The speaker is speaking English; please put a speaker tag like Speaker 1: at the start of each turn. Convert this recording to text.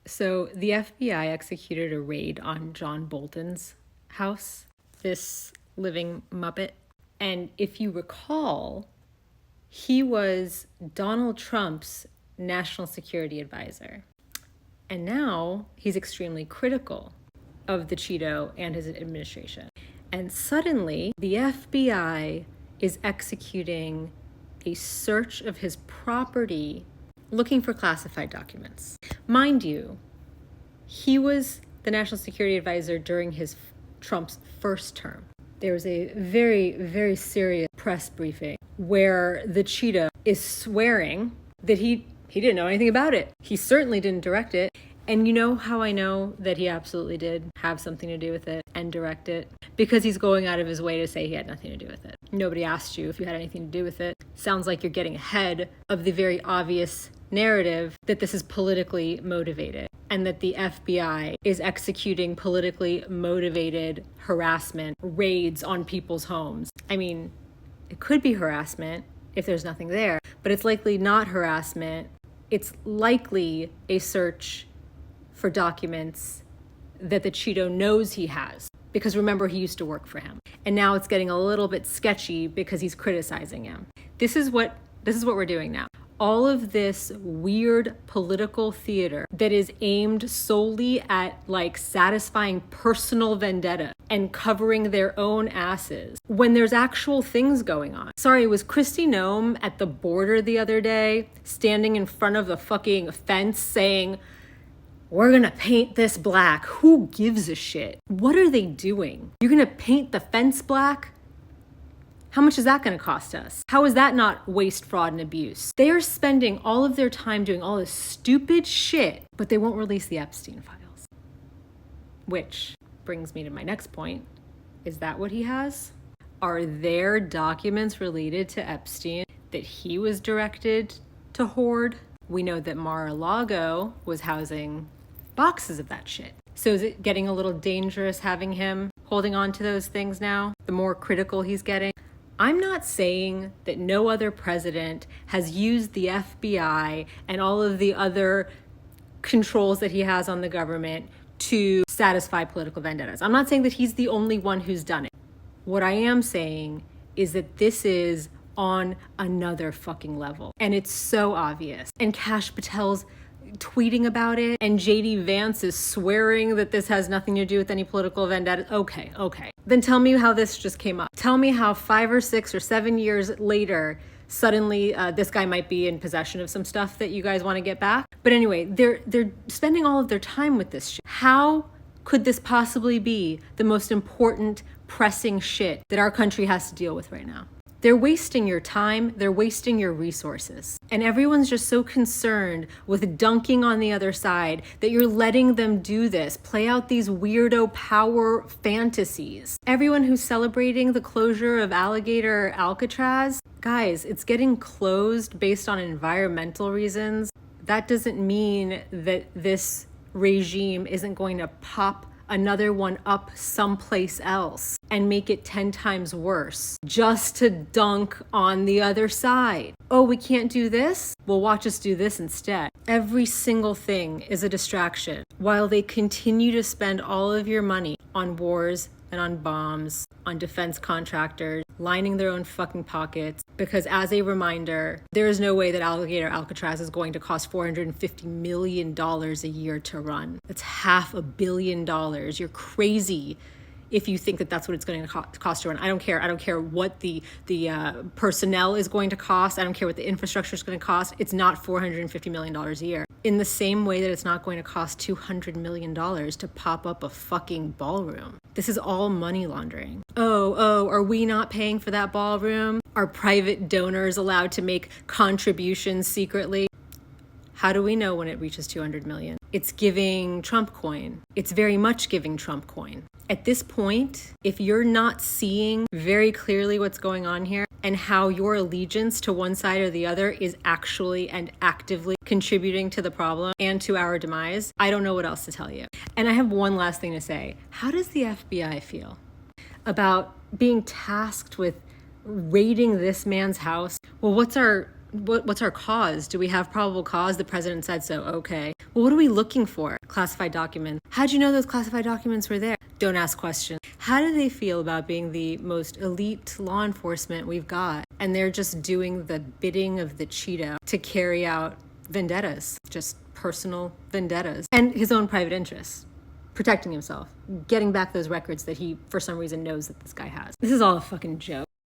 Speaker 1: So the FBI executed a raid on John Bolton's house, this living Muppet. And if you recall, he was Donald Trump's national security advisor. And now he's extremely critical of the Cheeto and his administration. And suddenly the FBI is executing a search of his property looking for classified documents. Mind you, he was the national security advisor during Trump's first term. There was a very, very serious press briefing where the Cheeto is swearing that he didn't know anything about it. He certainly didn't direct it. And you know how I know that he absolutely did have something to do with it and direct it? Because he's going out of his way to say he had nothing to do with it. Nobody asked you if you had anything to do with it. Sounds like you're getting ahead of the very obvious narrative that this is politically motivated and that the FBI is executing politically motivated harassment raids on people's homes. I mean, it could be harassment if there's nothing there, but it's likely not harassment. It's likely a search for documents that the Cheeto knows he has. Because remember, he used to work for him. And now it's getting a little bit sketchy because he's criticizing him. This is what we're doing now. All of this weird political theater that is aimed solely at satisfying personal vendetta and covering their own asses when there's actual things going on. Sorry, was Kristi Noem at the border the other day standing in front of the fucking fence saying, "We're gonna paint this black"? Who gives a shit? What are they doing? You're gonna paint the fence black? How much is that gonna cost us? How is that not waste, fraud, and abuse? They are spending all of their time doing all this stupid shit, but they won't release the Epstein files. Which brings me to my next point. Is that what he has? Are there documents related to Epstein that he was directed to hoard? We know that Mar-a-Lago was housing boxes of that shit. So is it getting a little dangerous having him holding on to those things now? The more critical he's getting? I'm not saying that no other president has used the FBI and all of the other controls that he has on the government to satisfy political vendettas. I'm not saying that he's the only one who's done it. What I am saying is that this is on another fucking level. And it's so obvious. And Kash Patel's tweeting about it, and JD Vance is swearing that this has nothing to do with any political vendetta. Okay. Then tell me how this just came up. Tell me how 5 or 6 or 7 years later, suddenly this guy might be in possession of some stuff that you guys want to get back. But anyway, they're spending all of their time with this shit. How could this possibly be the most important, pressing shit that our country has to deal with right now? They're wasting your time, they're wasting your resources. And everyone's just so concerned with dunking on the other side that you're letting them do this, play out these weirdo power fantasies. Everyone who's celebrating the closure of alligator Alcatraz, guys, it's getting closed based on environmental reasons. That doesn't mean that this regime isn't going to pop another one up someplace else and make it 10 times worse just to dunk on the other side. Oh, we can't do this? Well, watch us do this instead. Every single thing is a distraction while they continue to spend all of your money on wars and on bombs, on defense contractors, lining their own fucking pockets. Because as a reminder, there is no way that alligator Alcatraz is going to cost $450 million a year to run. That's $500 million. You're crazy if you think that that's what it's going to cost to run. I don't care. I don't care what the personnel is going to cost. I don't care what the infrastructure is going to cost. It's not $450 million a year. In the same way that it's not going to cost $200 million to pop up a fucking ballroom. This is all money laundering. Oh, are we not paying for that ballroom? Are private donors allowed to make contributions secretly? How do we know when it reaches 200 million? It's giving Trump coin. It's very much giving Trump coin. At this point, if you're not seeing very clearly what's going on here and how your allegiance to one side or the other is actually and actively contributing to the problem and to our demise, I don't know what else to tell you. And I have one last thing to say. How does the FBI feel about being tasked with raiding this man's house? Well, what's our What's our cause? Do we have probable cause? The president said so. Okay. Well, what are we looking for? Classified documents. How'd you know those classified documents were there? Don't ask questions. How do they feel about being the most elite law enforcement we've got? And they're just doing the bidding of the Cheeto to carry out vendettas, just personal vendettas, and his own private interests. Protecting himself, getting back those records that he, for some reason, knows that this guy has. This is all a fucking joke.